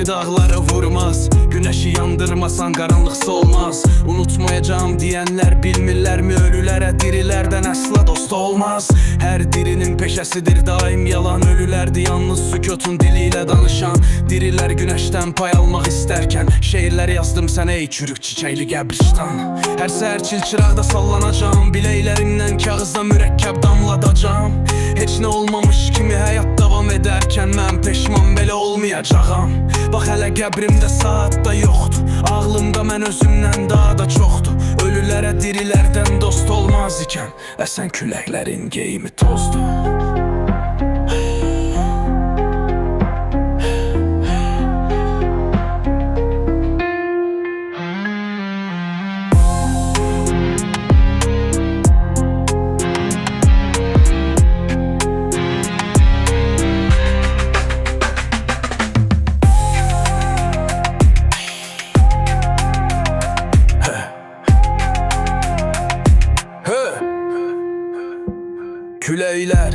dağları vurmaz, güneşi yandırmasan qaranlıqsa olmaz. Unutmayacağım diyenler bilmirlər mi, ölülərə dirilərdən əsla dost olmaz. Her dirinin peşəsidir daim yalan, ölülərdi yalnız sükutun diliyle danışan. Diriler güneşten pay almak isterken, şeirler yazdım sənə ey çürük çiçekli qəbristan. Her səhər çilçıraqda sallanacağım, biləklərimdən kağızda mürəkkəb damladacağım. Heç nə olmamış kimi həyat davam ederken, mən peşman belə olmayacağım. Bax hələ qəbrimdə saat da yoxdur, ağlımda mən özümdən daha da çoxdur. Ölülərə dirilərdən dost olmaz ikən, əsən küləklərin geyimi tozdur. Küləklər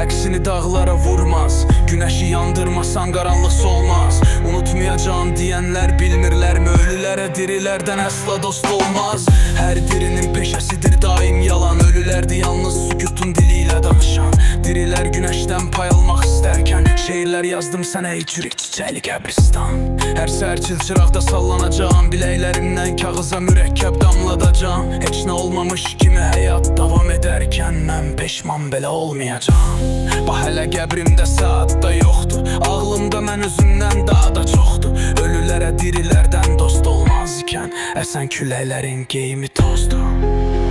əksini dağlara vurmaz, güneşi yandırmasan qaranlıqsa olmaz. Unutmayacağım diyenler bilmirlər mi, ölülərə dirilərdən əsla dost olmaz. Her dirinin peşəsidir daim yalan, ölülərdi yalnız sükutun diliyle danışan. Diriler güneşten pay almak isterken, şeirler yazdım sənə ey çürük çiçekli qəbristan. Her səhər çilçıraqda sallanacağım, biləklərimdən kağıza mürəkkəb damladacağım. Heç nə olmamış kimi həyat davam ederken, mən peşman belə olmayacağım. Bax hələ qəbrimdə saat da yoxdur, ağlımda mən özümdən daha da çoxdur. Ölülərə dirilərdən dost olmaz ikən, əsən küləklərin geyimi tozdur.